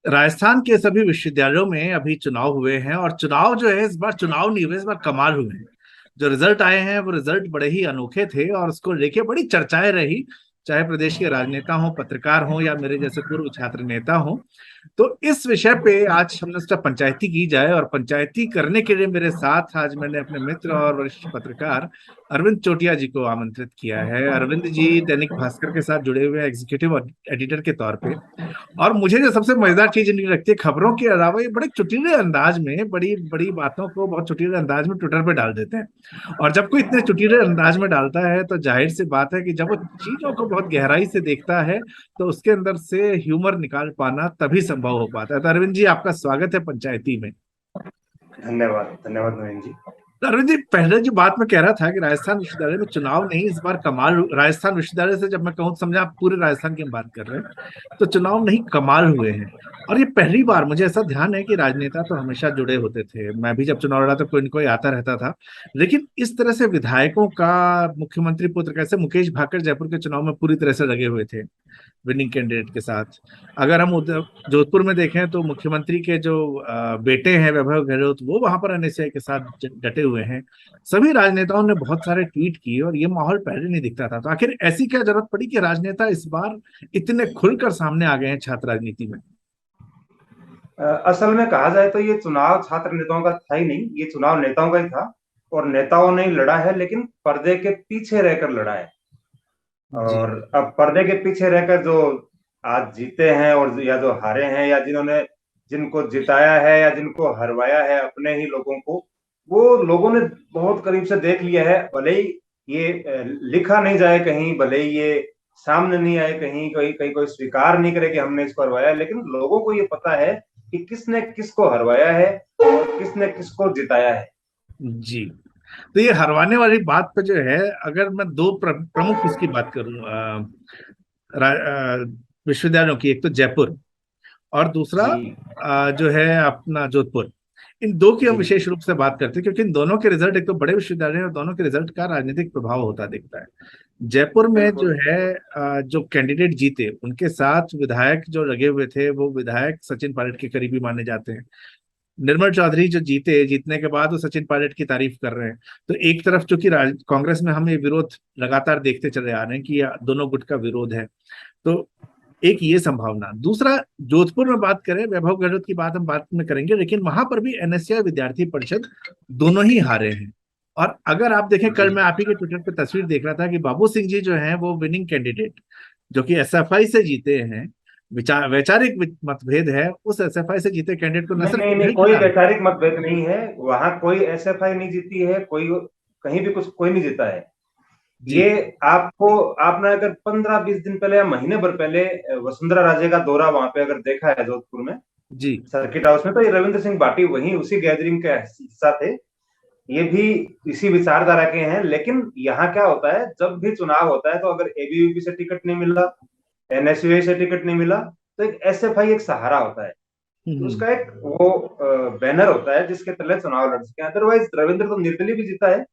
राजस्थान के सभी विश्वविद्यालयों में अभी चुनाव हुए हैं, और चुनाव जो है इस बार चुनाव नहीं हुए, इस बार कमाल हुए हैं। जो रिजल्ट आए हैं वो रिजल्ट बड़े ही अनोखे थे, और उसको लेके बड़ी चर्चाएं रही। चाहे प्रदेश के राजनेता हो, पत्रकार हो, या मेरे जैसे पूर्व छात्र नेता हो। तो इस विषय पे आज हमने सोचा पंचायती की जाए, और पंचायती करने के लिए मेरे साथ आज मैंने अपने मित्र और वरिष्ठ पत्रकार अरविंद चोटिया जी को आमंत्रित किया है। अरविंद जी दैनिक भास्कर के साथ जुड़े हुए एग्जीक्यूटिव एडिटर के तौर पे। और मुझे जो सबसे मजेदार चीज इनकी लगती है, खबरों के अलावा ये बड़े चुटीले अंदाज में बड़ी बड़ी बातों को बहुत चुटीले अंदाज में ट्विटर पे डाल देते हैं। और जब कोई इतने चुटीले अंदाज में डालता है तो जाहिर सी बात है कि जब वो चीजों को बहुत गहराई से देखता है तो उसके अंदर से ह्यूमर निकाल पाना तभी संभव हो पाता है। तो अरविंद जी, आपका स्वागत है पंचायती में। धन्यवाद धन्यवाद नवीन जी। अरविंद जी, पहले जो बात मैं कह रहा था कि राजस्थान विश्वविद्यालय में चुनाव नहीं, इस बार कमाल। राजस्थान विश्वविद्यालय से जब मैं कहूँ तो समझा आप पूरे राजस्थान की हम बात कर रहे हैं। तो चुनाव नहीं, कमाल हुए हैं। और ये पहली बार मुझे ऐसा ध्यान है कि राजनेता तो हमेशा जुड़े होते थे, मैं भी जब चुनाव लड़ा तो कोई न कोई आता रहता था। लेकिन इस तरह से विधायकों का, मुख्यमंत्री पुत्र, कैसे मुकेश भाकर जयपुर के चुनाव में पूरी तरह से लगे हुए थे विनिंग कैंडिडेट के साथ। अगर हम उधर जोधपुर में देखें तो मुख्यमंत्री के जो बेटे हैं वैभव गहलोत, वो वहां पर एनएसयूआई के साथ डटे हुए हैं। सभी राजनेताओं ने बहुत सारे ट्वीट किए, और ये माहौल पहले नहीं दिखता था। तो आखिर ऐसी क्या जरूरत पड़ी कि राजनेता इस बार इतने खुलकर सामने आ गए हैं छात्र राजनीति में? असल में कहा जाए तो ये चुनाव छात्र नेताओं का था ही नहीं, ये चुनाव नेताओं का ही था। और नेताओं ने लड़ा है, लेकिन पर्दे के पीछे रहकर लड़ा है। जी। और अब पर्दे के पीछे रहकर जो आज जीते हैं और या जो हारे हैं, या जिन्होंने जिनको जिताया है या जिनको हरवाया है अपने ही लोगों को, वो लोगों ने बहुत करीब से देख लिया है। भले ही ये लिखा नहीं जाए कहीं, भले ही ये सामने नहीं आए कहीं, कहीं कहीं कोई स्वीकार नहीं करे कि हमने इसको हरवाया, लेकिन लोगों को ये पता है कि किसने किसको हरवाया है और किसने किसको जिताया है। जी। तो ये हरवाने वाली बात पे जो है, अगर मैं दो प्रमुख इसकी बात करूं, विश्वविद्यालयों की, एक तो जयपुर और दूसरा जी जो है अपना जोधपुर। इन दो की हम जी विशेष रूप से बात करते हैं क्योंकि इन दोनों के रिजल्ट, एक तो बड़े विश्वविद्यालय हैं और दोनों के रिजल्ट का राजनीतिक प्रभाव होता दिखता है। जयपुर में जो बिल्कुल। है जो कैंडिडेट जीते उनके साथ विधायक जो लगे हुए थे वो विधायक सचिन पायलट के करीबी माने जाते हैं। निर्मल चौधरी जो जीते, जीतने के बाद वो सचिन पायलट की तारीफ कर रहे हैं। तो एक तरफ चूंकि कांग्रेस में हम ये विरोध लगातार देखते चले आ रहे हैं कि ये दोनों गुट का विरोध है। तो एक ये संभावना। दूसरा, जोधपुर में बात करें, वैभव गहलोत की बात हम बाद में करेंगे, लेकिन वहां पर भी एनएसयूआई विद्यार्थी परिषद दोनों ही हारे हैं। और अगर आप देखें, कल जी मैं आप ही के ट्विटर पे तस्वीर देख रहा था कि बाबू सिंह जी जो हैं वो विनिंग कैंडिडेट, जो कि एसएफआई से जीते हैं, विचार वैचारिक मतभेद है, उस एसएफआई से जीते कैंडिडेट को न नहीं सिर्फ नहीं नहीं, नहीं कोई खिताब। वैचारिक मतभेद नहीं है। वहां कोई एसएफआई नहीं जीती है, कोई कहीं भी कुछ कोई नहीं जीता है। जी। ये आपको आपने अगर 15-20 दिन पहले या महीने भर पहले वसुंधरा राजे का दौरा वहां पे अगर देखा है जोधपुर में जी। सर्किट हाउस में, तो ये रविंद्र सिंह भाटी वहीं उसी गैदरिंग का हिस्सा थे। ये भी इसी विचारधारा के हैं। लेकिन यहाँ क्या होता है, जब भी चुनाव होता है तो अगर एबीवीपी से टिकट नहीं मिला, एनएसयूआई से टिकट नहीं मिला, तो एक एसएफआई एक सहारा होता है। तो हम्म। उसका एक वो बैनर होता है जिसके तले चुनाव लड़ सके। अदरवाइज रविंद्र तो निर्दलीय भी जीता है,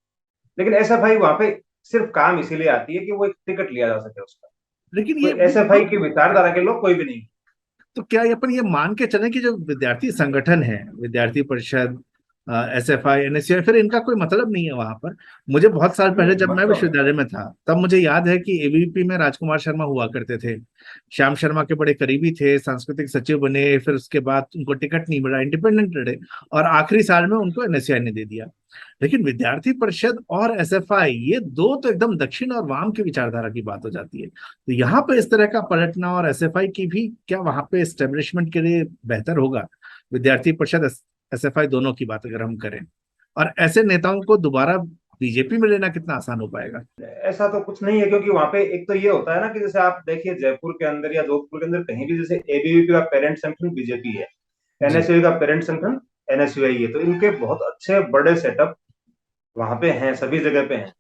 लेकिन एसएफआई वहां पे सिर्फ काम इसीलिए आती है कि वो एक टिकट लिया जा सके उसका। लेकिन कोई ये भी एसएफआई की विचारधारा के लोग कोई भी नहीं। तो क्या ये अपन ये मान के चलें कि जो विद्यार्थी संगठन है, विद्यार्थी परिषद, एसएफआई, एनएसयूआई, फिर इनका कोई मतलब नहीं है वहां पर? मुझे बहुत साल पहले नहीं, जब मैं मतलब विश्वविद्यालय में था तब मुझे याद है कि एबीवीपी में राजकुमार शर्मा हुआ करते थे। श्याम शर्मा के बड़े करीबी थे, सांस्कृतिक सचिव बने, फिर उसके बाद उनको टिकट नहीं मिला, इंडिपेंडेंट लड़े, और आखिरी साल में उनको एनएसयूआई ने दे दिया। लेकिन विद्यार्थी परिषद और एसएफआई, ये दो तो एकदम दक्षिण और वाम की विचारधारा की बात हो जाती है। तो यहाँ पे इस तरह का पलटना, और एसएफआई की भी क्या वहां पे एस्टेब्लिशमेंट के लिए बेहतर होगा? विद्यार्थी परिषद, एसएफआई दोनों की बात अगर हम करें, और ऐसे नेताओं को दोबारा बीजेपी में लेना कितना आसान हो पाएगा? ऐसा तो कुछ नहीं है, क्योंकि वहां पे एक तो ये होता है ना कि जैसे आप देखिए जयपुर के अंदर या जोधपुर के अंदर कहीं भी, जैसे एबीवीपी का पेरेंट संगठन बीजेपी है, जी। एनएसयूआई का पेरेंट संगठन एनएसयूआई है, तो इनके बहुत अच्छे बड़े सेटअप वहां पे हैं, सभी जगह पे हैं।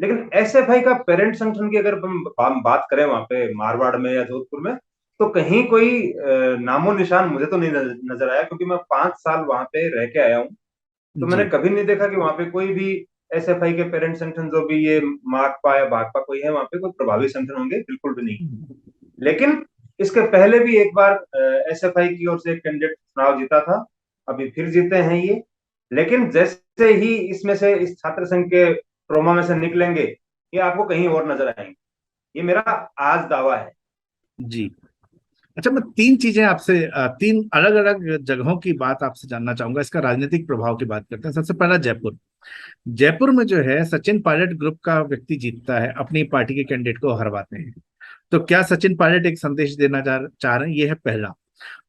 लेकिन एसएफआई का पेरेंट संगठन की अगर हम बात करें वहां पे मारवाड़ में या जोधपुर में, तो कहीं कोई नामो निशान मुझे तो नहीं नजर आया, क्योंकि मैं 5 साल वहां पे रह के आया हूँ। तो मैंने जी। कभी नहीं देखा कि वहां पे कोई भी एसएफआई के पेरेंट संगठन, जो भी ये माकपा या भाकपा कोई है, वहां पे कोई प्रभावी संगठन होंगे, बिल्कुल भी नहीं। लेकिन इसके पहले भी एक बार एसएफआई की ओर से एक कैंडिडेट चुनाव जीता था, अभी फिर जीते हैं ये। लेकिन जैसे ही इसमें से, इस छात्र संघ के ट्रोमा में से निकलेंगे, ये आपको कहीं और नजर आएंगे। ये मेरा आज दावा है। जी। अच्छा, मैं तीन चीजें आपसे, तीन अलग अलग जगहों की बात आपसे जानना चाहूंगा। इसका राजनीतिक प्रभाव की बात करते हैं। सबसे पहला जयपुर। जयपुर में जो है सचिन पायलट ग्रुप का व्यक्ति जीतता है, अपनी पार्टी के कैंडिडेट को हरवाते हैं। तो क्या सचिन पायलट एक संदेश देना चाह रहे हैं? ये है पहला।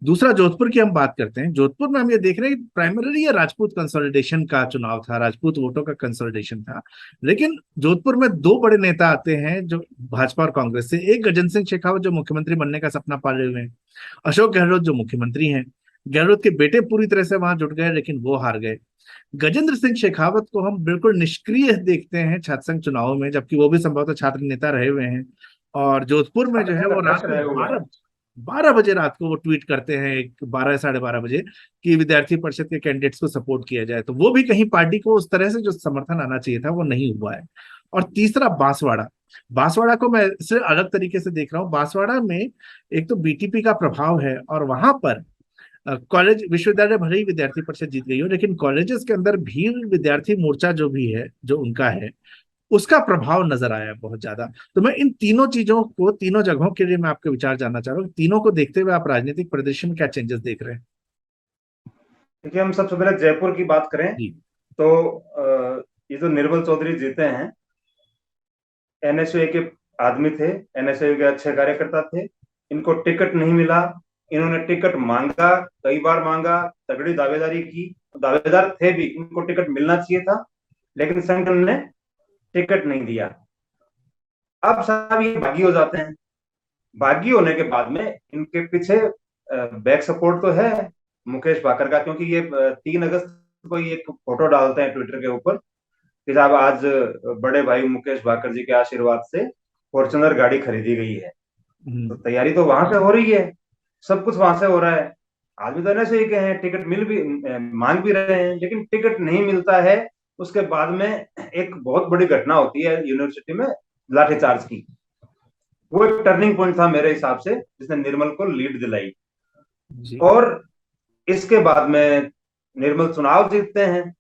दूसरा, जोधपुर की हम बात करते हैं। जोधपुर में हम ये देख रहे हैं कि प्राइमरी ये राजपूत कंसोलिडेशन का चुनाव था, राजपूत वोटों का कंसोलिडेशन था। लेकिन जोधपुर में दो बड़े नेता आते हैं जो भाजपा और कांग्रेस से। एक गजेंद्र सिंह शेखावत जो मुख्यमंत्री बनने का सपना पाले हुए हैं, अशोक गहलोत जो मुख्यमंत्री हैं। गहलोत के बेटे पूरी तरह से वहां जुट गए, लेकिन वो हार गए। गजेंद्र सिंह शेखावत को हम बिल्कुल निष्क्रिय देखते हैं छात्र संघ चुनाव में, जबकि वो भी संभवतः छात्र नेता रहे हुए हैं। और जोधपुर में जो है संघ वो अध्यक्ष रात को रहे हुए हैं। 12 बजे रात को वो ट्वीट करते हैं, 12 साढ़े 12 बजे, कि विद्यार्थी परिषद के कैंडिडेट्स को सपोर्ट किया जाए। तो वो भी कहीं पार्टी को उस तरह से जो समर्थन आना चाहिए था वो नहीं हुआ है। और तीसरा, बांसवाड़ा। बांसवाड़ा को मैं इससे अलग तरीके से देख रहा हूँ। बांसवाड़ा में एक तो बीटीपी का प्रभाव है, और वहां पर कॉलेज विश्वविद्यालय भले ही विद्यार्थी परिषद जीत गई हो, लेकिन कॉलेजेस के अंदर भीड़ विद्यार्थी मोर्चा जो भी है, जो उनका है, उसका प्रभाव नजर आया है बहुत ज्यादा। तो मैं इन तीनों चीजों को, तीनों जगहों के लिए मैं आपके विचार जानना चाह रहा हूँ। तीनों को देखते हुए आप राजनीतिक परिदृश्य में क्या चेंजेस देख रहे हैं? देखिए, हम सबसे पहले जयपुर की बात करें जी। तो ये जो निर्मल चौधरी जीते हैं, एनएसयूआई के आदमी थे, एनएसयूआई के अच्छे कार्यकर्ता थे। इनको टिकट नहीं मिला। इन्होंने टिकट मांगा, कई बार मांगा, तगड़ी दावेदारी की, दावेदार थे भी, इनको टिकट मिलना चाहिए था, लेकिन संगठन ने टिकट नहीं दिया। अब साहब ये बागी हो जाते हैं। बागी होने के बाद में इनके पीछे बैक सपोर्ट तो है मुकेश भाकर का, क्योंकि ये 3 अगस्त को ये एक फोटो डालते हैं ट्विटर के ऊपर कि साहब आज बड़े भाई मुकेश भाकर जी के आशीर्वाद से फॉर्च्यूनर गाड़ी खरीदी गई है। तो हम्म। तैयारी तो वहां से हो रही है, सब कुछ वहां से हो रहा है। आदमी तो ऐसे ही के हैं, टिकट मिल भी मांग भी रहे हैं, लेकिन टिकट नहीं मिलता है। उसके बाद में एक बहुत बड़ी घटना होती है यूनिवर्सिटी में, लाठीचार्ज की। वो एक टर्निंग पॉइंट था मेरे हिसाब से, जिसने निर्मल को लीड दिलाई। जी। और इसके बाद में निर्मल चुनाव जीतते हैं।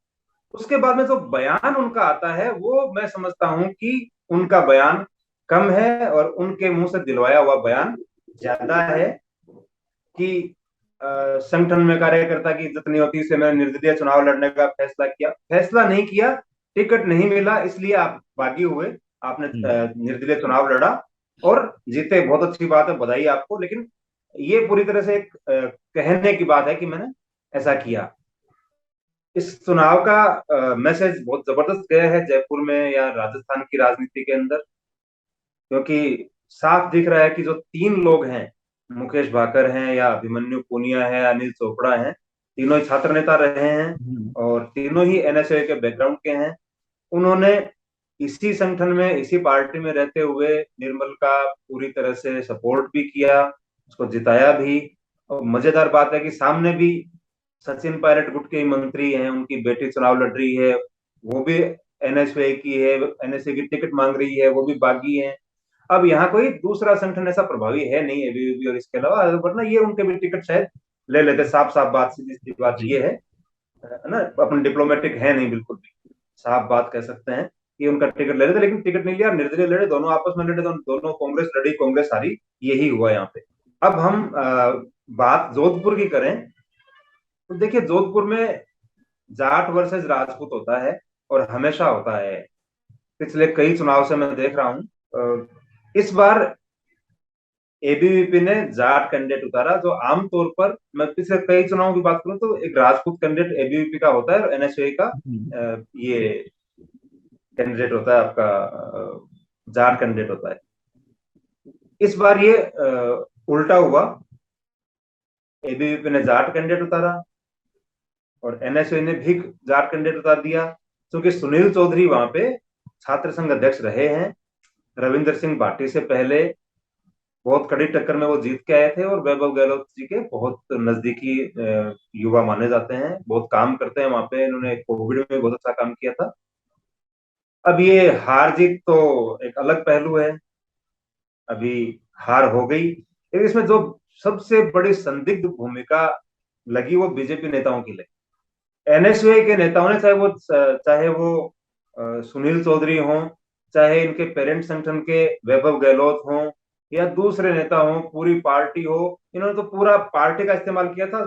उसके बाद में जो बयान उनका आता है, वो मैं समझता हूं कि उनका बयान कम है और उनके मुंह से दिलवाया हुआ बयान ज्यादा है। कि संगठन में कार्यकर्ता की इज्जत नहीं होती, इससे मैंने निर्दलीय चुनाव लड़ने का फैसला किया। फैसला नहीं किया, टिकट नहीं मिला, इसलिए आप बागी हुए, आपने हम्म। निर्दलीय चुनाव लड़ा और जीते। बहुत अच्छी बात है, बधाई आपको। लेकिन ये पूरी तरह से एक कहने की बात है कि मैंने ऐसा किया। इस चुनाव का मैसेज बहुत जबरदस्त गया है जयपुर में या राजस्थान की राजनीति के अंदर, क्योंकि साफ दिख रहा है कि जो 3 लोग हैं, मुकेश भाकर हैं या अभिमन्यु पुनिया है, अनिल चोपड़ा हैं, तीनों ही छात्र नेता रहे हैं हम्म। और तीनों ही एनएसए के बैकग्राउंड के हैं। उन्होंने इसी संगठन में, इसी पार्टी में रहते हुए निर्मल का पूरी तरह से सपोर्ट भी किया, उसको जिताया भी। और मजेदार बात है कि सामने भी सचिन पायलट गुट के मंत्री हैं, उनकी बेटी चुनाव लड़ रही है, वो भी एनएसए की है, एनएसए की टिकट मांग रही है, वो भी बागी है। अब यहाँ कोई दूसरा संगठन ऐसा प्रभावी है नहीं एबीवीपी और इसके अलावा, वरना ये उनके भी टिकट शायद ले लेते। साफ साफ बात, सीधी सी बात जी। ये है ना, अपन डिप्लोमेटिक है नहीं बिल्कुल भी, साफ बात कह सकते हैं कि उनका टिकट ले लेते, लेकिन टिकट नहीं लिया। निर्दलीय लड़े, दोनों आपस में लड़े, दोनों कांग्रेस लड़ी, कांग्रेस हारी। यही हुआ यहाँ पे। अब हम बात जोधपुर की करें तो देखिए, जोधपुर में जाट वर्सेस राजपूत होता है और हमेशा होता है। पिछले कई चुनाव से मैं देख रहा हूं, इस बार एबीवीपी ने जाट कैंडिडेट उतारा, जो आमतौर पर, मैं पिछले कई चुनावों की बात करूं तो एक राजपूत कैंडिडेट एबीवीपी का होता है और एनएसयूआई का हम्म। ये कैंडिडेट होता है आपका, जाट कैंडिडेट होता है। इस बार ये उल्टा हुआ, एबीवीपी ने जाट कैंडिडेट उतारा और एनएसयूआई ने भी जाट कैंडिडेट उतार दिया। क्योंकि सुनील चौधरी वहां पे छात्र संघ अध्यक्ष रहे हैं, रविंदर सिंह भाटी से पहले बहुत कड़ी टक्कर में वो जीत के आए थे और वैभव गहलोत जी के बहुत नजदीकी युवा माने जाते हैं, बहुत काम करते हैं वहां पे। इन्होंने कोविड में बहुत अच्छा काम किया था। अब ये हार जीत तो एक अलग पहलू है, अभी हार हो गई। इसमें जो सबसे बड़ी संदिग्ध भूमिका लगी वो बीजेपी नेताओं की लगी। एनएसयूआई के नेताओं ने, चाहे वो सुनील चौधरी हों, चाहे इनके पेरेंट संगठन के वैभव गहलोत हों, या दूसरे नेता हों, पूरी पार्टी हो, इन्होंने तो पूरा पार्टी का इस्तेमाल किया था।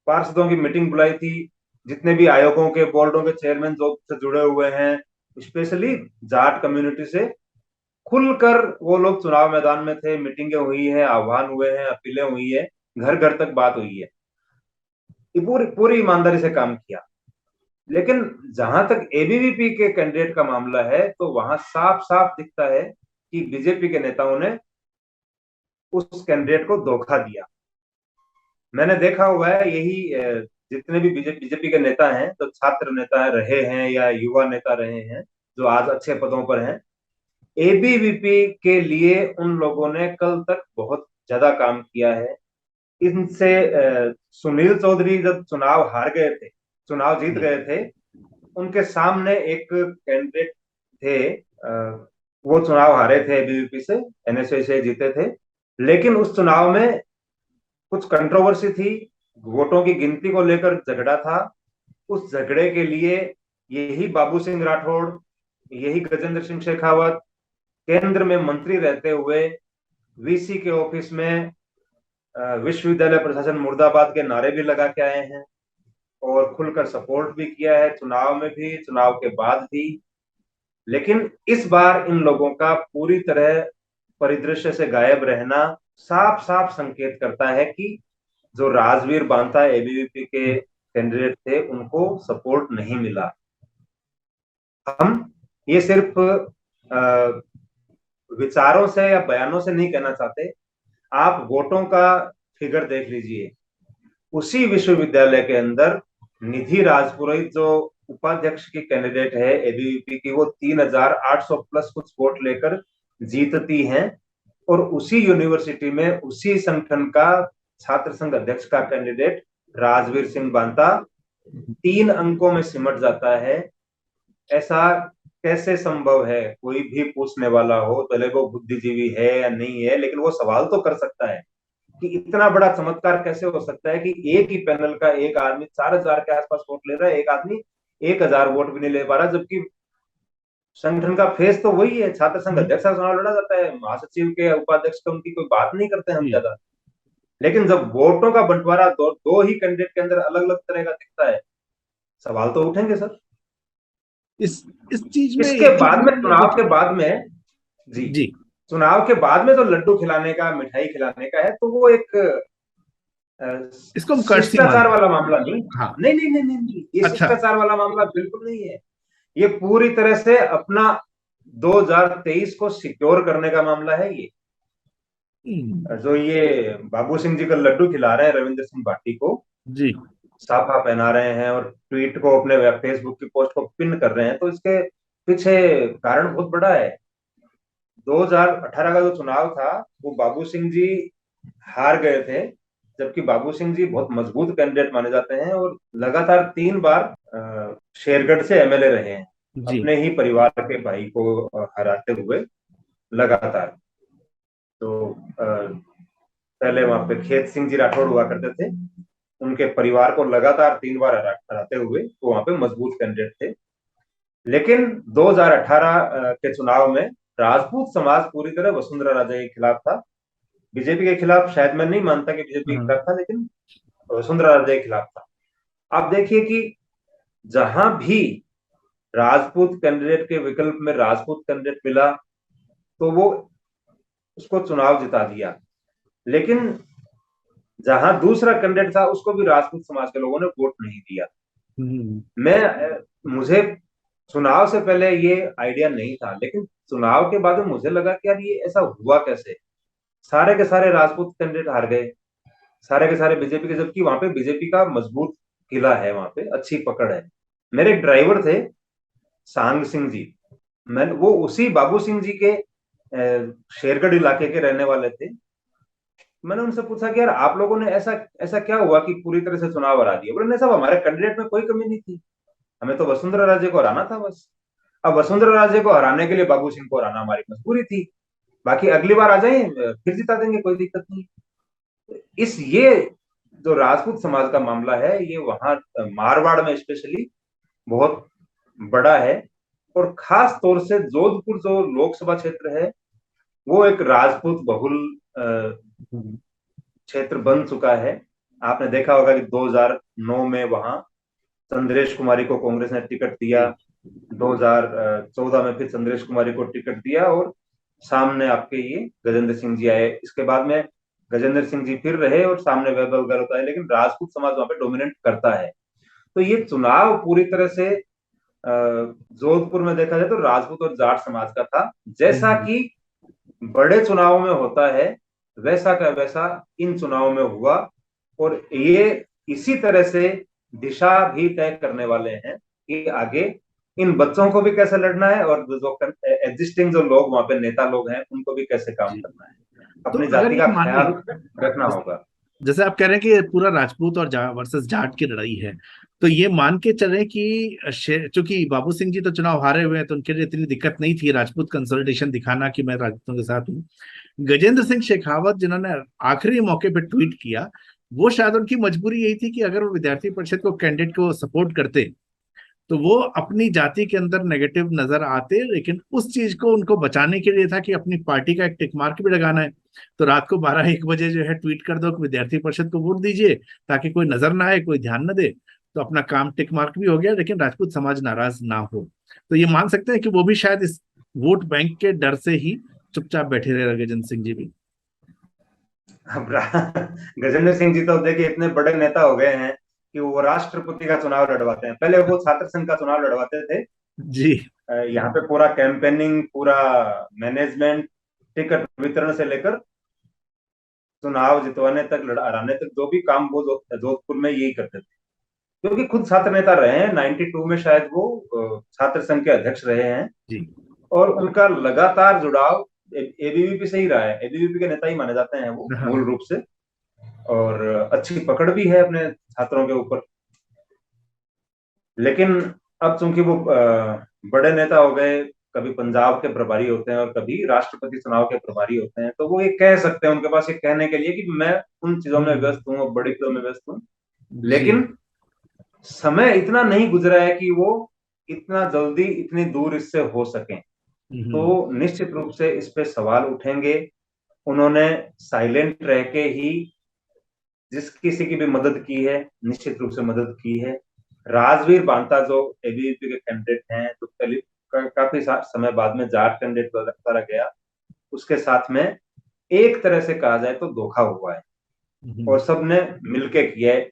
पार्षदों की मीटिंग बुलाई थी, जितने भी आयोगों के बोर्डों के चेयरमैन जो से जुड़े हुए हैं, स्पेशली जाट कम्युनिटी से खुलकर वो लोग चुनाव मैदान में थे। मीटिंगें हुई है, आह्वान हुए हैं, अपीलें हुई है, घर घर तक बात हुई है। ये पूरी पूरी ईमानदारी से काम किया। लेकिन जहां तक एबीवीपी के कैंडिडेट का मामला है, तो वहां साफ साफ दिखता है कि बीजेपी के नेताओं ने उस कैंडिडेट को धोखा दिया। मैंने देखा हुआ है, यही जितने भी बीजेपी के नेता हैं, जो छात्र नेता रहे हैं या युवा नेता रहे हैं, जो आज अच्छे पदों पर हैं, एबीवीपी के लिए उन लोगों ने कल तक बहुत ज्यादा काम किया है। इनसे सुनील चौधरी जब चुनाव हार गए थे, चुनाव जीत गए थे, उनके सामने एक कैंडिडेट थे, वो चुनाव हारे थे एबीवीपी से, एनएसए से जीते थे। लेकिन उस चुनाव में कुछ कंट्रोवर्सी थी, वोटों की गिनती को लेकर झगड़ा था। उस झगड़े के लिए यही बाबू सिंह राठौड़, यही गजेंद्र सिंह शेखावत केंद्र में मंत्री रहते हुए वीसी के ऑफिस में विश्वविद्यालय प्रशासन मुर्दाबाद के नारे भी लगा के आए हैं, और खुलकर सपोर्ट भी किया है, चुनाव में भी, चुनाव के बाद भी। लेकिन इस बार इन लोगों का पूरी तरह परिदृश्य से गायब रहना साफ साफ संकेत करता है कि जो राजवीर बांता एबीवीपी के कैंडिडेट थे, उनको सपोर्ट नहीं मिला। हम ये सिर्फ विचारों से या बयानों से नहीं कहना चाहते, आप वोटों का फिगर देख लीजिए। उसी विश्वविद्यालय के अंदर निधि राजपुरोहित जो उपाध्यक्ष की कैंडिडेट है एबीवीपी की, वो 3800 प्लस कुछ वोट लेकर जीतती हैं। और उसी यूनिवर्सिटी में उसी संगठन का छात्र संघ अध्यक्ष का कैंडिडेट राजवीर सिंह बांता 3 अंकों में सिमट जाता है। ऐसा कैसे संभव है? कोई भी पूछने वाला हो, भले वो बुद्धिजीवी है या नहीं है, लेकिन वो सवाल तो कर सकता है कि इतना बड़ा चमत्कार कैसे हो सकता है कि एक ही पैनल का एक आदमी 4000 के आसपास वोट ले रहा है, एक आदमी 1000 वोट भी नहीं ले पा रहा, जबकि संगठन का फेस तो वही है। छात्र संघ अध्यक्ष का चुनाव लड़ा जाता है, महासचिव के, उपाध्यक्ष का उनकी कोई बात नहीं करते हम ज्यादा। लेकिन जब वोटों का बंटवारा दो ही कैंडिडेट के अंदर अलग अलग तरह का दिखता है, सवाल तो उठेंगे सर। इस इस चीज में इसके एक चीज बाद में, चुनाव के बाद में, जी, जी चुनाव के बाद में जो लड्डू खिलाने का, मिठाई खिलाने का है, तो वो एक इसको हम कर्सी शिष्टाचार मानते वाला मामला नहीं। हैं। हाँ। नहीं नहीं नहीं नहीं नहीं, ये अच्छा। शिष्टाचार वाला मामला बिल्कुल नहीं है। ये पूरी तरह से अपना 2023 को सिक्योर करने का मामला है। ये जो ये बाबू सिंह जी का लड्डू खिला रहे हैं रविंद्र सिंह भाटी को, जी। साफा पहना रहे हैं और ट्वीट को, अपने फेसबुक की पोस्ट को पिन कर रहे हैं, तो इसके पीछे कारण बहुत बड़ा है। 2018 का जो चुनाव था, वो बाबू सिंह जी हार गए थे, जबकि बाबू सिंह जी बहुत मजबूत कैंडिडेट माने जाते हैं और लगातार 3 बार शेरगढ़ से एमएलए रहे हैं, जी। अपने ही परिवार के भाई को हराते हुए लगातार। तो पहले वहां पे खेत सिंह जी राठौड़ हुआ करते थे, उनके परिवार को लगातार 3 बार हराते हुए वो वहां पे मजबूत कैंडिडेट थे। लेकिन 2018 के चुनाव में राजपूत समाज पूरी तरह वसुंधरा राजे के खिलाफ था। बीजेपी के खिलाफ शायद मैं नहीं मानता कि बीजेपी के खिलाफ था, लेकिन वसुंधरा राजे के खिलाफ था। आप देखिए कि जहां भी राजपूत कैंडिडेट के विकल्प में राजपूत कैंडिडेट मिला, तो वो उसको चुनाव जिता दिया। लेकिन जहां दूसरा कैंडिडेट था, उसको भी राजपूत समाज के लोगों ने वोट नहीं दिया। मुझे चुनाव से पहले ये आइडिया नहीं था, लेकिन चुनाव के बाद में मुझे लगा कि यार ये ऐसा हुआ कैसे। सारे के सारे राजपूत कैंडिडेट हार गए, सारे के सारे बीजेपी के, जबकि वहां पे बीजेपी का मजबूत किला है, वहां पे अच्छी पकड़ है। मेरे एक ड्राइवर थे सांग सिंह जी, मैं वो उसी बाबू सिंह जी के शेरगढ़ इलाके के रहने वाले थे। मैंने उनसे पूछा कि यार आप लोगों ने ऐसा ऐसा क्या हुआ कि पूरी तरह से चुनाव हरा दिया? बोले नहीं साहब, हमारे कैंडिडेट में कोई कमी नहीं थी, हमें तो वसुंधरा राजे को हराना था बस। अब वसुंधरा राजे को हराने के लिए बाबू सिंह को हराना हमारी मजबूरी थी। बाकी अगली बार आ जाए, फिर जिता देंगे, कोई दिक्कत नहीं। इस ये जो राजपूत समाज का मामला है, ये वहां मारवाड़ में स्पेशली बहुत बड़ा है। और खास तौर से जोधपुर जो लोकसभा क्षेत्र है, वो एक राजपूत बहुल हम्म। क्षेत्र बन चुका है। आपने देखा होगा कि 2009 में वहां चंद्रेश कुमारी को कांग्रेस ने टिकट दिया, जी। 2014 में फिर चंद्रेश कुमारी को टिकट दिया, और सामने आपके ये गजेंद्र सिंह जी आए। इसके बाद में गजेंद्र सिंह जी फिर रहे और सामने वैभव गहलोत आए, लेकिन राजपूत समाज वहां पे डोमिनेट करता है। तो ये चुनाव पूरी तरह से जोधपुर में देखा जाए तो राजपूत और जाट समाज का था। जैसा हम्म। कि बड़े चुनाव में होता है, वैसा का वैसा इन चुनाव में हुआ। और ये इसी तरह से दिशा भी तय करने वाले हैं कि आगे इन बच्चों को भी कैसे लड़ना है, और जो एग्जिस्टिंग जो लोग वहां पे नेता लोग हैं, उनको भी कैसे काम जी। करना है। तो अपनी अगर जाति ये का मान लें, ख्याल रखना जैसे होगा। जैसे आप कह रहे हैं कि ये पूरा राजपूत और वर्सेस जाट की लड़ाई है, तो ये मान के चले कि चूंकि बाबू सिंह जी तो चुनाव हारे हुए हैं, तो उनके लिए इतनी दिक्कत नहीं थी राजपूत कंसोलिडेशन दिखाना कि मैं राजपूतों के साथ हूँ। गजेंद्र सिंह शेखावत जिन्होंने आखिरी मौके पे ट्वीट किया, वो शायद उनकी मजबूरी यही थी कि अगर वो विद्यार्थी परिषद को कैंडिडेट को सपोर्ट करते तो वो अपनी जाति के अंदर नेगेटिव नजर आते, लेकिन उस चीज को उनको बचाने के लिए था कि अपनी पार्टी का एक टिक मार्क भी लगाना है। तो रात को 12-1 बजे जो है ट्वीट कर दो कि विद्यार्थी परिषद को वोट दीजिए, ताकि कोई नजर ना आए, कोई ध्यान न दे। तो अपना काम टिक मार्क भी हो गया, लेकिन राजपूत समाज नाराज ना हो। तो ये मान सकते हैं कि वो भी शायद इस वोट बैंक के डर से ही चुपचाप बैठे रहे, गजेंद्र सिंह जी भी। अब गजेंद्र सिंह जी तो देखिए इतने बड़े नेता हो गए हैं कि वो राष्ट्रपति का चुनाव लड़वाते हैं। पहले वो छात्र संघ का चुनाव लड़वाते थे। जी। यहाँ पे पूरा कैंपेनिंग, पूरा मैनेजमेंट, टिकट वितरण से लेकर चुनाव जितवाने तक, हराने तक, जो भी काम वो जोधपुर में यही करते थे। क्योंकि खुद छात्र नेता रहे हैं, 92 में शायद वो छात्र संघ के अध्यक्ष रहे हैं। जी। और उनका लगातार जुड़ाव एबीवीपी से ही रहा है। एबीवीपी के नेता ही माने जाते हैं वो मूल हाँ। रूप से। और अच्छी पकड़ भी है अपने छात्रों के ऊपर। लेकिन अब चूंकि वो बड़े नेता हो गए, कभी पंजाब के प्रभारी होते हैं और कभी राष्ट्रपति चुनाव के प्रभारी होते हैं, तो वो ये कह सकते हैं, उनके पास ये कहने के लिए कि मैं उन चीजों में हम्म। व्यस्त हूँ और बड़ी चीजों में व्यस्त हूँ। जी। लेकिन समय इतना नहीं गुजरा है कि वो इतना जल्दी इतनी दूर इससे हो सके। तो हम्म। निश्चित रूप से इस पे सवाल उठेंगे। उन्होंने साइलेंट रह के ही जिस किसी की भी मदद की है, निश्चित रूप से मदद की है। राजवीर बांता जो एबीवीपी के कैंडिडेट हैं, तो काफी समय बाद में जाट कैंडिडेट बताया गया, उसके साथ में एक तरह से कहा जाए तो धोखा हुआ है। हम्म। और सबने मिलके किया है।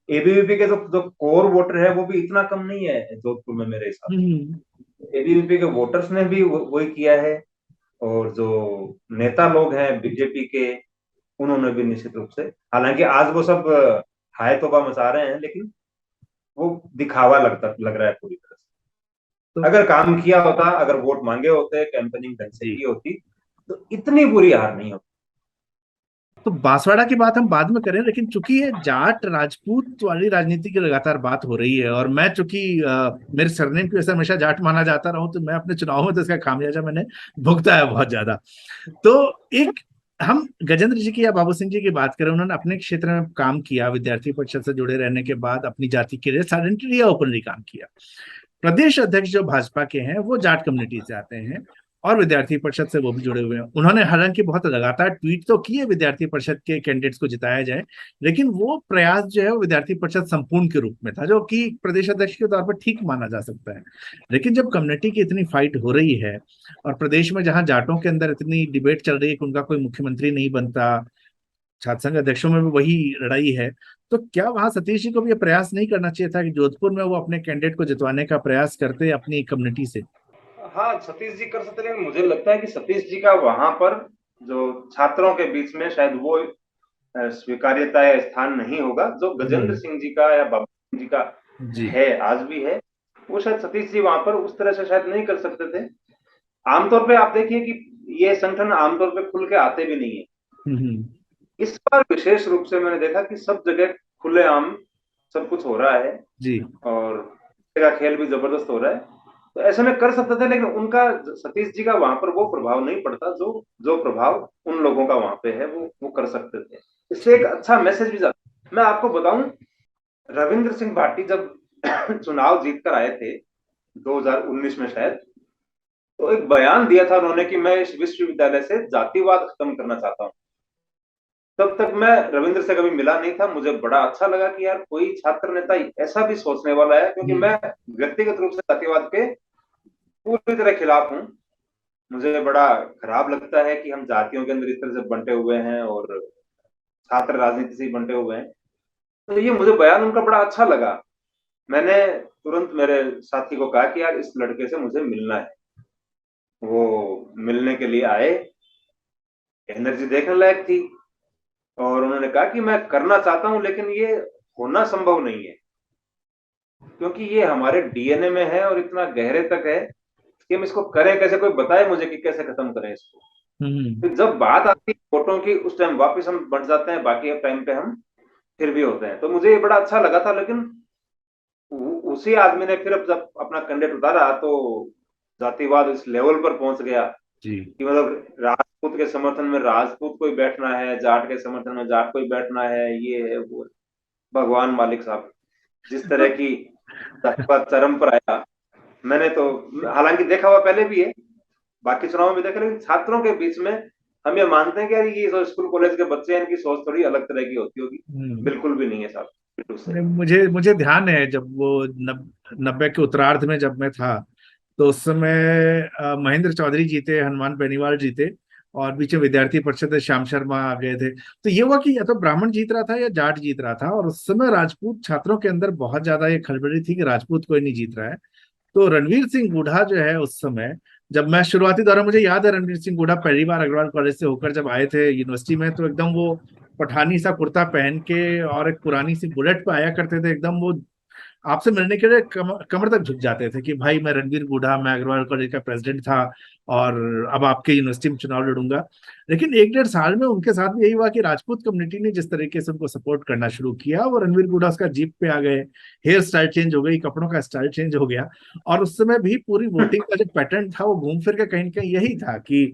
एबीवीपी के जो जो कोर वोटर है, वो भी इतना कम नहीं है जोधपुर में मेरे हिसाब हम्म। से। एबीवीपी के वोटर्स ने भी वही किया है। और जो नेता लोग हैं बीजेपी के, उन्होंने भी निश्चित रूप से, हालांकि आज वो सब हाय तौबा मचा रहे हैं, लेकिन वो दिखावा लग रहा है पूरी तरह तो से। अगर काम किया होता, अगर वोट मांगे होते, कैंपेनिंग ढंग से जी। की होती, तो इतनी बुरी हार नहीं होती। तो बांसवाड़ा की बात हम बाद में करें, लेकिन चूंकि ये जाट राजपूत वाली राजनीति की लगातार बात हो रही है, और मैं चूंकि मेरे सरनेम की वजह से हमेशा जाट माना जाता रहा हूं, तो मैं अपने चुनाव में तो इसका खामियाजा मैंने भुगता है बहुत ज्यादा। तो एक, हम गजेंद्र जी की या बाबू सिंह जी की बात करें, उन्होंने अपने क्षेत्र में काम किया, विद्यार्थी परिषद से जुड़े रहने के बाद अपनी जाति के लिए साइलेंटली या ओपनली काम किया। प्रदेश अध्यक्ष जो भाजपा के हैं वो जाट कम्युनिटी से आते हैं, और विद्यार्थी परिषद से वो भी जुड़े हुए हैं। उन्होंने हालांकि बहुत लगातार ट्वीट तो किए विद्यार्थी परिषद के कैंडिडेट्स को जिताया जाए, लेकिन वो प्रयास जो है वो विद्यार्थी परिषद संपूर्ण के रूप में था, जो कि प्रदेश अध्यक्ष के तौर पर ठीक माना जा सकता है। लेकिन जब कम्युनिटी की इतनी फाइट हो रही है, और प्रदेश में जहां जाटों के अंदर इतनी डिबेट चल रही है कि उनका कोई मुख्यमंत्री नहीं बनता, छात्र संघ अध्यक्षों में भी वही लड़ाई है, तो क्या वहां सतीश जी को भी ये प्रयास नहीं करना चाहिए था कि जोधपुर में वो अपने कैंडिडेट को जितवाने का प्रयास करते अपनी कम्युनिटी से? हाँ, सतीश जी कर सकते हैं, लेकिन मुझे लगता है कि सतीश जी का वहां पर जो छात्रों के बीच में शायद वो स्वीकार्यता या स्थान नहीं होगा जो गजेंद्र हम्म। सिंह जी का या बाबू सिंह जी का जी। है, आज भी है। वो शायद सतीश जी वहां पर उस तरह से शायद नहीं कर सकते थे। आमतौर पे आप देखिए कि ये संगठन आमतौर पे खुल के आते भी नहीं है। हम्म। इस बार विशेष रूप से मैंने देखा कि सब जगह खुलेआम सब कुछ हो रहा है। जी। और का खेल भी जबरदस्त हो रहा है। तो ऐसे में कर सकते थे, लेकिन उनका, सतीश जी का वहां पर वो प्रभाव नहीं पड़ता जो जो प्रभाव उन लोगों का वहां पे है, वो कर सकते थे। इससे एक अच्छा मैसेज भी जाता। मैं आपको बताऊं, रविंद्र सिंह भाटी जब चुनाव जीत कर आए थे 2019 में शायद, तो एक बयान दिया था उन्होंने कि मैं इस विश्वविद्यालय से जातिवाद खत्म करना चाहता हूँ। तब तक मैं रविंद्र से कभी मिला नहीं था, मुझे बड़ा अच्छा लगा कि यार कोई छात्र नेता ऐसा भी सोचने वाला है, क्योंकि मैं व्यक्तिगत रूप से जातिवाद के पूरी तरह खिलाफ हूँ। मुझे बड़ा खराब लगता है कि हम जातियों के अंदर इस तरह से बंटे हुए हैं और छात्र राजनीति से ही बंटे हुए हैं। तो ये मुझे बयान उनका बड़ा अच्छा लगा। मैंने तुरंत मेरे साथी को कहा कि यार इस लड़के से मुझे मिलना है। वो मिलने के लिए आए, एनर्जी देखने लायक थी, और उन्होंने कहा कि मैं करना चाहता हूं, लेकिन ये होना संभव नहीं है, क्योंकि ये हमारे डीएनए में है और इतना गहरे तक है कि हम इसको करें कैसे, कोई बताए मुझे कि कैसे खत्म करें इसको। फिर जब बात आती है वोटों की, उस टाइम वापस हम बंट जाते हैं, बाकी टाइम पे हम फिर भी होते हैं। तो मुझे ये बड़ा अच्छा लगा था, लेकिन उसी आदमी ने फिर अब जब अपना कैंडिडेट उतारा तो जातिवाद इस लेवल पर पहुंच गया जी। कि मतलब राजपूत के समर्थन में राजपूत कोई बैठना है, जाट के समर्थन में जाट कोई बैठना है, ये है वो है। भगवान मालिक साहब, जिस तो तरह की जातिवाद चरम पर आया, मैंने तो हालांकि देखा हुआ पहले भी है, बाकी चुनाव में भी देखा, लेकिन छात्रों के बीच में हम ये मानते हैं कि यार ये जो स्कूल कॉलेज के बच्चे हैं इनकी सोच थोड़ी अलग तरह की होती होगी। हम्म। बिल्कुल भी नहीं है साहब, बिल्कुल सही। नहीं, मुझे मुझे ध्यान है जब वो 90 के उत्तरार्ध में जब मैं था, तो उस समय महेंद्र चौधरी जीते, हनुमान बेनीवाल जीते, और बीच में विद्यार्थी परिषद से श्याम शर्मा आ गए थे। तो ये हुआ कि या तो ब्राह्मण जीत रहा था या जाट जीत रहा था, और उस समय राजपूत छात्रों के अंदर बहुत ज्यादा ये खलबली थी कि राजपूत कोई नहीं जीत रहा है। तो रणवीर सिंह बूढ़ा जो है उस समय, जब मैं शुरुआती दौर में, मुझे याद है रणवीर सिंह बूढ़ा पहली बार अग्रवाल कॉलेज से होकर जब आए थे यूनिवर्सिटी में, तो एकदम वो पठानी सा कुर्ता पहन के और एक पुरानी सी बुलेट पे आया करते थे। एकदम वो आपसे मिलने के लिए कमर तक झुक जाते थे कि भाई मैं रणवीर बूढ़ा, मैं अग्रवाल कॉलेज का प्रेसिडेंट था और अब आपके यूनिवर्सिटी में चुनाव लड़ूंगा। लेकिन एक डेढ़ साल में उनके साथ भी यही हुआ कि राजपूत कम्युनिटी ने जिस तरीके से उनको सपोर्ट करना शुरू किया, वो रणवीर बूढ़ा उसका जीप पे आ गए, हेयर स्टाइल चेंज हो गई, कपड़ों का स्टाइल चेंज हो गया। और उस समय भी पूरी वोटिंग का जो पैटर्न था वो घूम फिर के कहीं ना कहीं यही था कि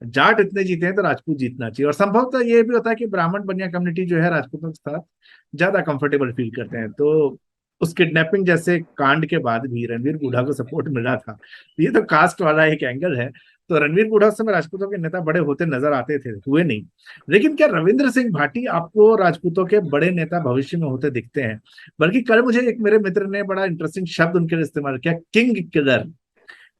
जाट इतने जीते हैं तो राजपूत जीतना चाहिए। और संभवतः ये भी होता है कि ब्राह्मण बनिया कम्युनिटी जो है राजपूतों के साथ ज्यादा कंफर्टेबल फील करते हैं। तो उस किडनैपिंग जैसे कांड के बाद भी रणवीर बूढ़ा को सपोर्ट मिला था। ये तो कास्ट वाला एक एंगल है। तो रणवीर बूढ़ा उस समय राजपूतों के नेता बड़े होते नजर आते थे, हुए नहीं। लेकिन क्या रविंद्र सिंह भाटी आपको राजपूतों के बड़े नेता भविष्य में होते दिखते हैं? बल्कि कल मुझे एक मेरे मित्र ने बड़ा इंटरेस्टिंग शब्द उनके लिए इस्तेमाल किया, किंग किलर।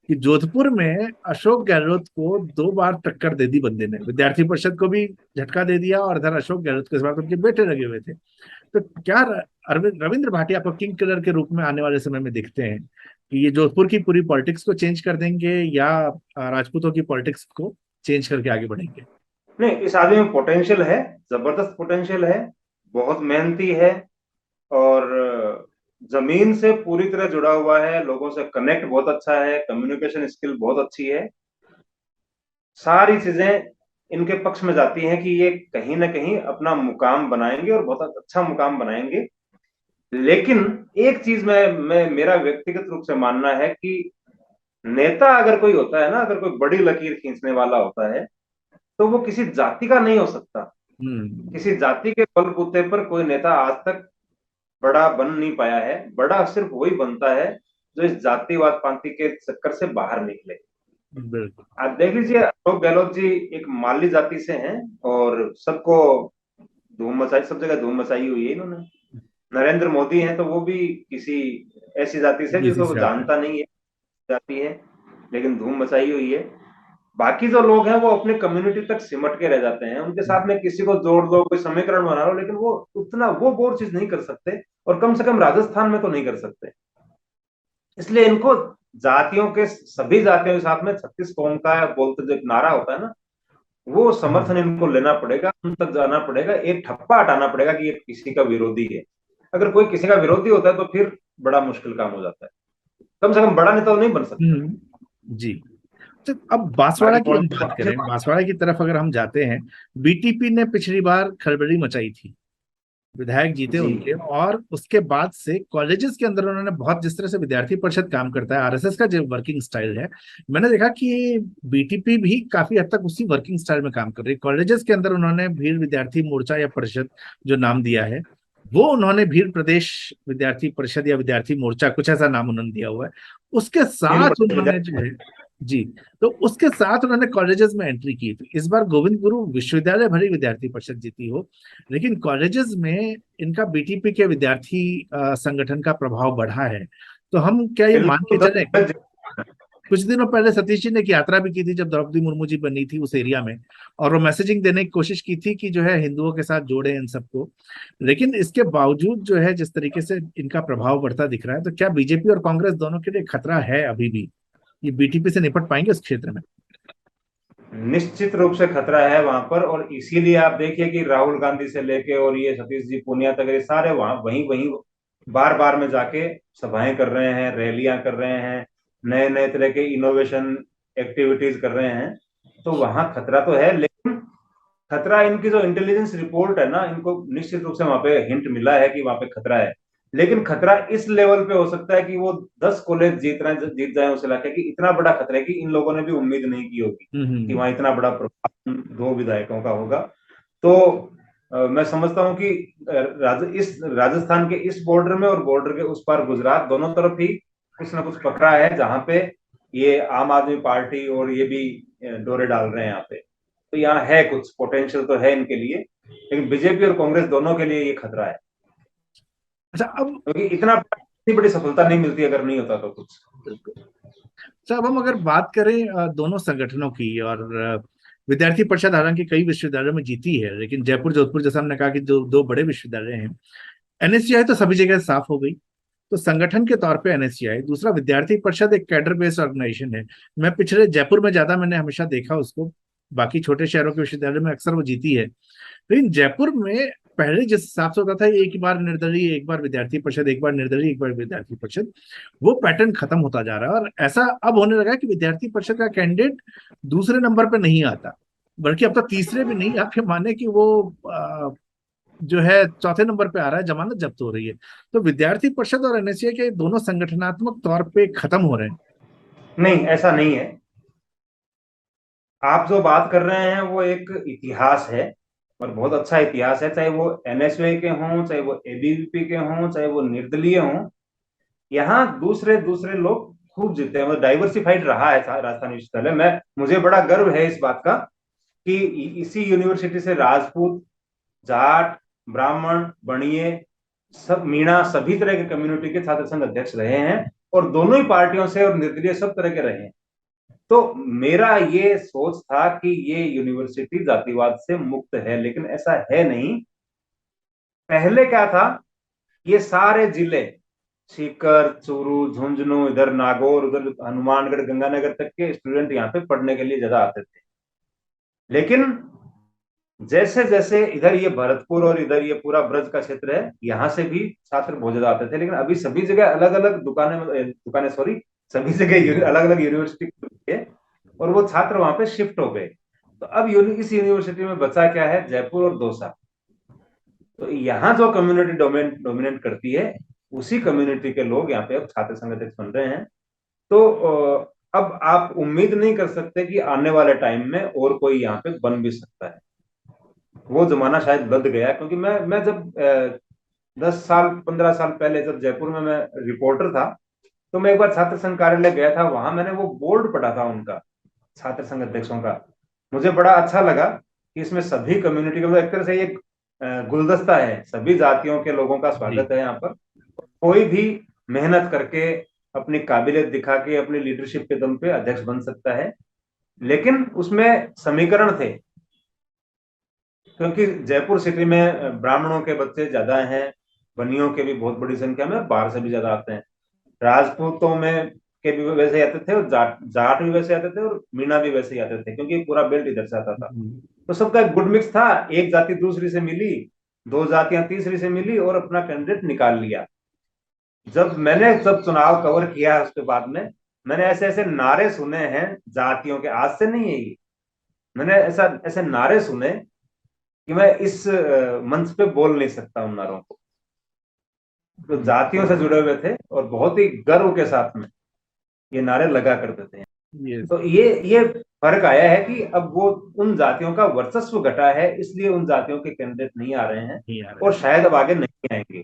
कि जोधपुर में अशोक गहलोत को 2 बार टक्कर दे दी बंदे ने, विद्यार्थी परिषद को भी झटका दे दिया और इधर अशोक गहलोत के बाद उनके बेटे लगे हुए थे। तो क्या रविंद्र भाटी आपको किंग किलर के रूप में आने वाले समय में दिखते हैं कि ये जोधपुर की पूरी पॉलिटिक्स को चेंज कर देंगे, या राजपूतों की पॉलिटिक्स को चेंज करके आगे बढ़ेंगे? नहीं, इस आदमी में पोटेंशियल है, जबरदस्त पोटेंशियल है, बहुत मेहनती है, और जमीन से पूरी तरह जुड़ा हुआ है, लोगों से कनेक्ट बहुत अच्छा है, कम्युनिकेशन स्किल बहुत अच्छी है। सारी चीजें इनके पक्ष में जाती हैं कि ये कहीं ना कहीं अपना मुकाम बनाएंगे और बहुत अच्छा मुकाम बनाएंगे। लेकिन एक चीज मैं मेरा व्यक्तिगत रूप से मानना है कि नेता अगर कोई होता है ना, अगर कोई बड़ी लकीर खींचने वाला होता है, तो वो किसी जाति का नहीं हो सकता। हम्म। किसी जाति के बलबूते पर कोई नेता आज तक बड़ा बन नहीं पाया है। बड़ा सिर्फ वही बनता है जो इस जातिवाद पांति के चक्कर से बाहर निकले। बिल्कुल। आप देख लीजिए, अशोक गहलोत जी एक माली जाति से हैं और सबको धूम मचाई, सब जगह धूम मचाई हुई है इन्होंने। नरेंद्र मोदी हैं तो वो भी किसी ऐसी जाति से इसी जिसको वो से आते हैं। जानता नहीं है, जाती है, लेकिन धूम मचाई हुई है। बाकी जो लोग हैं वो अपने कम्युनिटी तक सिमट के रह जाते हैं, उनके साथ में किसी को जोड़ दो, कोई समीकरण बना लो, लेकिन वो उतना वो बोर चीज नहीं कर सकते, और कम से कम राजस्थान में तो नहीं कर सकते। इसलिए इनको जातियों के, सभी जातियों के साथ में 36 कौम का बोलते जो एक नारा होता है ना, वो समर्थन इनको लेना पड़ेगा, उन तक जाना पड़ेगा, एक ठप्पा हटाना पड़ेगा कि ये किसी का विरोधी है। अगर कोई किसी का विरोधी होता है तो फिर बड़ा मुश्किल काम हो जाता है, कम से कम बड़ा नेता तो नहीं बन सकता। जी। तो अब बांसवाड़ा बाकी की हम बात करें, बांसवाड़ा की तरफ अगर हम जाते हैं, बीटीपी ने पिछली बार खलबली मचाई थी। विधायक जीते जी। उनके, और उसके बाद से कॉलेजेस के अंदर उन्होंने बहुत, जिस तरह से विद्यार्थी परिषद काम करता है, आरएसएस का जो वर्किंग स्टाइल है, मैंने देखा कि बीटीपी भी काफी हद तक उसी वर्किंग स्टाइल में काम कर रही है। कॉलेजेस के अंदर उन्होंने भीड़ विद्यार्थी मोर्चा या परिषद जो नाम दिया है, वो उन्होंने भीड़ प्रदेश विद्यार्थी परिषद या विद्यार्थी मोर्चा, कुछ ऐसा नाम उन्होंने दिया हुआ है। उसके भीड़ साथ प्रदेश उन्होंने जो विद्यार्थी। है, जी, तो उसके साथ उन्होंने कॉलेजेस में एंट्री की। तो इस बार गोविंद गुरु विश्वविद्यालय भरी विद्यार्थी परिषद जीती हो, लेकिन कॉलेजेस में इनका बीटीपी के विद्यार्थी संगठन का प्रभाव बढ़ा है। तो हम क्या ये मान के बिल्कुल चले, कुछ दिनों पहले सतीश जी ने एक यात्रा भी की थी जब द्रौपदी मुर्मू जी बनी थी उस एरिया में, और वो मैसेजिंग देने की कोशिश की थी कि जो है हिंदुओं के साथ जोड़े इन सबको। लेकिन इसके बावजूद जो है जिस तरीके से इनका प्रभाव बढ़ता दिख रहा है, तो क्या बीजेपी और कांग्रेस दोनों के लिए खतरा है अभी भी? ये बीटीपी से निपट पाएंगे उस क्षेत्र में? निश्चित रूप से खतरा है वहां पर। और इसीलिए आप देखिए कि राहुल गांधी से लेके और ये सतीश जी पूनिया तक, ये सारे वहां वहीं वहीं बार बार में जाके सभाएं कर रहे हैं, रैलियां कर रहे हैं, नए नए तरह के इनोवेशन एक्टिविटीज कर रहे हैं। तो वहां खतरा तो है, लेकिन खतरा इनकी जो इंटेलिजेंस रिपोर्ट है ना, इनको निश्चित रूप से वहां पे हिंट मिला है कि वहां पे खतरा है। लेकिन खतरा इस लेवल पे हो सकता है कि वो 10 कॉलेज जीत जाए उस इलाके की, इतना बड़ा खतरा है कि इन लोगों ने भी उम्मीद नहीं की होगी कि हम्म। वहां इतना बड़ा प्रभाव 2 विधायकों का होगा। तो मैं समझता हूं कि इस राजस्थान के इस बॉर्डर में और बॉर्डर के उस पार गुजरात, दोनों तरफ ही कुछ ना कुछ पकड़ा है जहां पे ये आम आदमी पार्टी और ये भी डोरे डाल रहे हैं यहाँ पे। तो यहाँ है कुछ पोटेंशियल तो है इनके लिए, लेकिन बीजेपी और कांग्रेस दोनों के लिए ये खतरा है, अच्छा अब, क्योंकि इतनी बड़ी सफलता नहीं मिलती अगर नहीं होता तो कुछ। अच्छा अब हम अगर बात करें दोनों संगठनों की, और विद्यार्थी परिषद हालांकि कई विश्वविद्यालयों में जीती है, लेकिन जयपुर जोधपुर जैसा हमने कहा कि जो दो बड़े विश्वविद्यालय हैं, एनएसयूआई तो सभी जगह साफ हो गई। तो संगठन के तौर पे एनएसयूआई, दूसरा विद्यार्थी परिषद एक कैडर बेस्ड ऑर्गेनाइजेशन है। मैं पिछले जयपुर में ज्यादा मैंने हमेशा देखा उसको, बाकी छोटे शहरों के विश्वविद्यालय में अक्सर वो जीती है, लेकिन जयपुर में पहले जिस हिसाब से होता था, एक बार निर्दलीय एक बार विद्यार्थी परिषद, एक बार निर्दलीय एक बार विद्यार्थी परिषद, वो पैटर्न खत्म होता जा रहा है। और ऐसा अब होने लगा है कि विद्यार्थी परिषद का कैंडिडेट दूसरे नंबर पे नहीं आता, बल्कि अब तो तीसरे भी नहीं, आपके माने कि वो जो है चौथे नंबर पे आ रहा है, जमानत जब्त हो रही है। तो विद्यार्थी परिषद और एनएसयूआई के दोनों संगठनात्मक तौर पे खत्म हो रहे हैं। नहीं, ऐसा नहीं है। आप जो बात कर रहे हैं वो एक इतिहास है, और बहुत अच्छा इतिहास है। चाहे वो एनएसयूआई के हों, चाहे वो एबीवीपी के हों, चाहे वो निर्दलीय हों, यहाँ दूसरे दूसरे लोग खूब जीते हैं। मतलब डाइवर्सिफाइड रहा है राजस्थान विश्वविद्यालय में। मुझे बड़ा गर्व है इस बात का कि इसी यूनिवर्सिटी से राजपूत, जाट, ब्राह्मण, बणिये, सब मीणा, सभी तरह के कम्युनिटी के छात्र संघ अध्यक्ष रहे हैं, और दोनों ही पार्टियों से और निर्दलीय सब तरह के रहे हैं। तो मेरा ये सोच था कि ये यूनिवर्सिटी जातिवाद से मुक्त है, लेकिन ऐसा है नहीं। पहले क्या था, ये सारे जिले, सीकर, चूरू, झुंझुनू, इधर नागौर, उधर हनुमानगढ़, गंगानगर तक के स्टूडेंट यहाँ पे पढ़ने के लिए ज्यादा आते थे। लेकिन जैसे जैसे इधर ये भरतपुर और इधर ये पूरा ब्रज का क्षेत्र है, यहाँ से भी छात्र बहुत ज्यादा आते थे। लेकिन अभी सभी जगह अलग अलग दुकानें सॉरी, सभी जगह अलग अलग यूनिवर्सिटी है, और वो छात्र वहां पे शिफ्ट हो गए। तो अब इस यूनिवर्सिटी में बचा क्या है, जयपुर और दौसा। तो यहाँ जो कम्युनिटी डोमिनेट करती है, उसी कम्युनिटी के लोग यहाँ पे अब छात्र संघ अध्यक्ष बन रहे हैं। तो अब आप उम्मीद नहीं कर सकते कि आने वाले टाइम में और कोई यहाँ पे बन भी सकता है। वो जमाना शायद बदल गया, क्योंकि मैं जब 10 साल 15 साल पहले जब जयपुर में मैं रिपोर्टर था, तो मैं एक बार छात्र संघ कार्यालय गया था। वहां मैंने वो बोर्ड पढ़ा था उनका, छात्र संघ अध्यक्षों का। मुझे बड़ा अच्छा लगा कि इसमें सभी कम्युनिटी का, मतलब एक तरह से एक गुलदस्ता है, सभी जातियों के लोगों का जी। स्वागत है यहाँ पर। कोई भी मेहनत करके, अपनी काबिलियत दिखा के, अपनी लीडरशिप के दम पे अध्यक्ष बन सकता है। लेकिन उसमें समीकरण थे, क्योंकि जयपुर सिटी में ब्राह्मणों के बच्चे ज्यादा हैं, बनियों के भी बहुत बड़ी संख्या में, बाहर से भी ज्यादा आते हैं। राजपूतों में के भी वैसे ही आते थे, और जाट भी वैसे आते थे, और मीणा भी वैसे ही आते थे, क्योंकि पूरा बेल्ट इधर से आता था। तो सबका एक गुड मिक्स था। एक जाति दूसरी से मिली, 2 जातियां तीसरी से मिली, और अपना कैंडिडेट निकाल लिया। जब चुनाव कवर किया उसके बाद में, मैंने ऐसे ऐसे नारे सुने हैं जातियों के, आज से नहीं है ये, मैंने ऐसा ऐसे नारे सुने कि मैं इस मंच पे बोल नहीं सकता उन नारों को। तो जातियों से जुड़े हुए थे और बहुत ही गर्व के साथ में ये नारे लगा करते थे। ये तो ये फर्क आया है कि अब वो उन जातियों का वर्चस्व घटा है, इसलिए उन जातियों के कैंडिडेट नहीं आ रहे हैं नहीं आ रहा और है। शायद अब आगे नहीं आएंगे।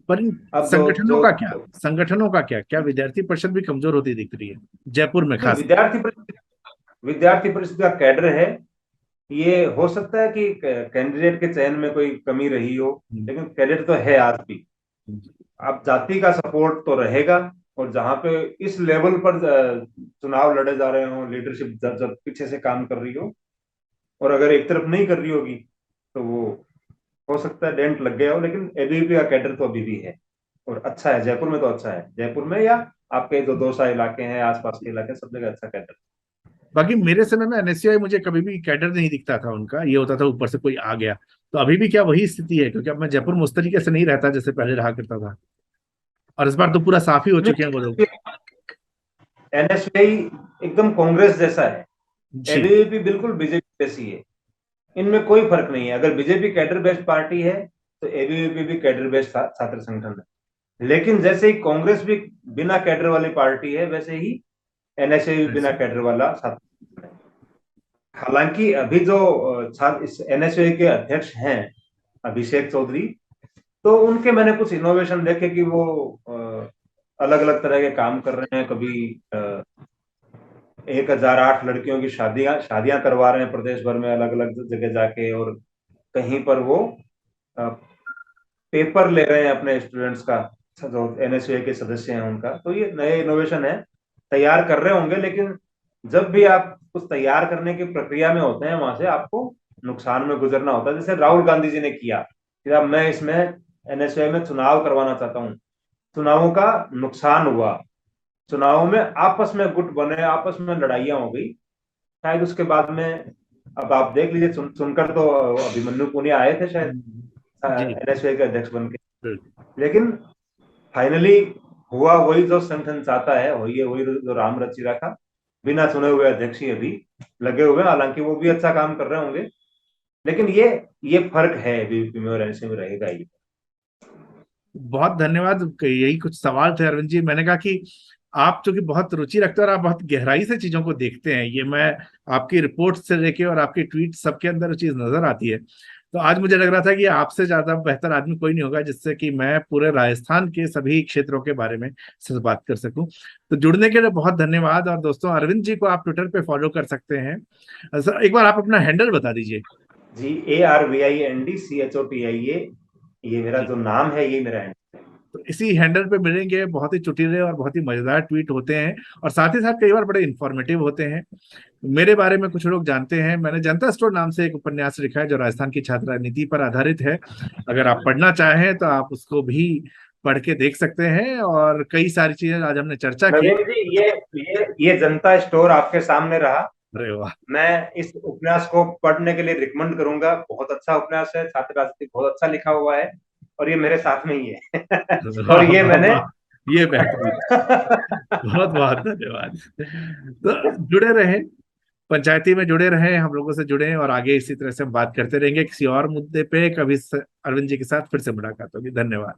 पर इन अब जो संगठनों जो का क्या, संगठनों का क्या, क्या विद्यार्थी परिषद भी कमजोर होती दिख रही है जयपुर में नहीं, खास? विद्यार्थी परिषद का कैडर है। ये हो सकता है कि कैंडिडेट के चयन में कोई कमी रही हो, हम्म, लेकिन कैडेट तो है आज भी। अब जाति का सपोर्ट तो रहेगा। और जहां पे इस लेवल पर चुनाव लड़े जा रहे हो, लीडरशिप जब जब पीछे से काम कर रही हो और अगर एक तरफ नहीं कर रही होगी, तो वो हो सकता है डेंट लग गया हो, लेकिन एबीवीपी का कैडर तो अभी भी है और अच्छा है। जयपुर में तो अच्छा है, जयपुर में या आपके जो दौसा इलाके हैं, आसपास के इलाके, सब जगह अच्छा कैडर। बाकी मेरे समय में एनएसयूआई मुझे कभी भी कैडर नहीं दिखता था उनका, ये होता था ऊपर से कोई आ गया। तो अभी भी क्या वही स्थिति है? क्योंकि अब मैं जयपुर में उस तरीके से नहीं रहता जैसे पहले रहा करता था, और इस बार तो पूरा साफ ही हो चुके हैं वो लोग। एनएसयूआई एकदम कांग्रेस जैसा है, जी। एबीवीपी बिल्कुल बीजेपी जैसी है। इनमें कोई फर्क नहीं है। अगर बीजेपी कैडर बेस्ड पार्टी है तो एबीवीपी भी कैडर बेस्ड छात्र संगठन है। लेकिन जैसे ही कांग्रेस भी बिना कैडर वाली पार्टी है, वैसे ही एनएसए भी बिना ऐसे। कैडर वाला छात्र संगठन है। हालांकि अभी जो छात्र इस एनएसए के अध्यक्ष हैं, अभिषेक चौधरी, तो उनके मैंने कुछ इनोवेशन देखे कि वो अलग अलग तरह के काम कर रहे हैं। कभी 1008 लड़कियों की शादियां शादियां करवा रहे हैं प्रदेश भर में अलग अलग जगह जाके, और कहीं पर वो अ, पेपर ले रहे हैं अपने स्टूडेंट्स का, जो एनएसयूए के सदस्य हैं उनका। तो ये नए इनोवेशन है, तैयार कर रहे होंगे। लेकिन जब भी आप कुछ तैयार करने की प्रक्रिया में होते हैं, वहां से आपको नुकसान में गुजरना होता है। जैसे राहुल गांधी जी ने किया कि अब मैं इसमें एनएसयूए में चुनाव करवाना चाहता हूँ, चुनावों का नुकसान हुआ, चुनावों में आपस में गुट बने, आपस में लड़ाइयां हो गई। शायद उसके बाद में, अब आप देख लीजिए, सुनकर तो अभिमन्यु पुनिया आए थे शायद जी। एनएसयूए के अध्यक्ष बन के। बिल्कुल। लेकिन फाइनली हुआ वही जो संगठन चाहता है, वही है वही जो राम रचि रखा। बिना चुने हुए अध्यक्ष ही अभी लगे हुए हैं, हालांकि वो भी अच्छा काम कर रहे होंगे। लेकिन ये फर्क है बीबीपी में और एनएसए में, रहेगा ही। बहुत धन्यवाद। यही कुछ सवाल थे अरविंद जी। मैंने कहा कि आप चूंकि बहुत रुचि रखते हैं और आप बहुत गहराई से चीजों को देखते हैं, ये मैं आपकी रिपोर्ट से लेके और आपकी ट्वीट सबके अंदर चीज नजर आती है। तो आज मुझे लग रहा था कि आपसे ज्यादा बेहतर आदमी कोई नहीं होगा जिससे कि मैं पूरे राजस्थान के सभी क्षेत्रों के बारे में से बात कर सकूं। तो जुड़ने के लिए बहुत धन्यवाद। और दोस्तों, अरविंद जी को आप ट्विटर पे फॉलो कर सकते हैं। सर, एक बार आप अपना हैंडल बता दीजिए। जी, ARVINDCHOTIA, ये मेरा जी। जो नाम है, ये मेरा हैंडल है। तो इसी हैंडल पे मिलेंगे। बहुत ही चुटीले और बहुत ही मजेदार ट्वीट होते हैं, और साथ ही साथ कई बार बड़े इंफॉर्मेटिव होते हैं। मेरे बारे में कुछ लोग जानते हैं, मैंने जनता स्टोर नाम से एक उपन्यास लिखा है जो राजस्थान की छात्र राजनीति पर आधारित है। अगर आप पढ़ना चाहें तो आप उसको भी पढ़ के देख सकते हैं। और कई सारी चीजें आज हमने चर्चा की। नवीन जी, ये जनता स्टोर आपके सामने रहा। अरे वाह। मैं इस उपन्यास को पढ़ने के लिए रिकमेंड करूंगा। बहुत अच्छा उपन्यास है, छात्र राजनीति बहुत अच्छा लिखा हुआ है, और ये मेरे साथ में ही है। और वाह ये वाह मैंने वाह, ये बेहतरीन। बहुत बहुत धन्यवाद। तो जुड़े रहे, पंचायती में जुड़े रहे, हम लोगों से जुड़े, और आगे इसी तरह से हम बात करते रहेंगे किसी और मुद्दे पे। कभी अरविंद जी के साथ फिर से मुलाकात होगी। धन्यवाद।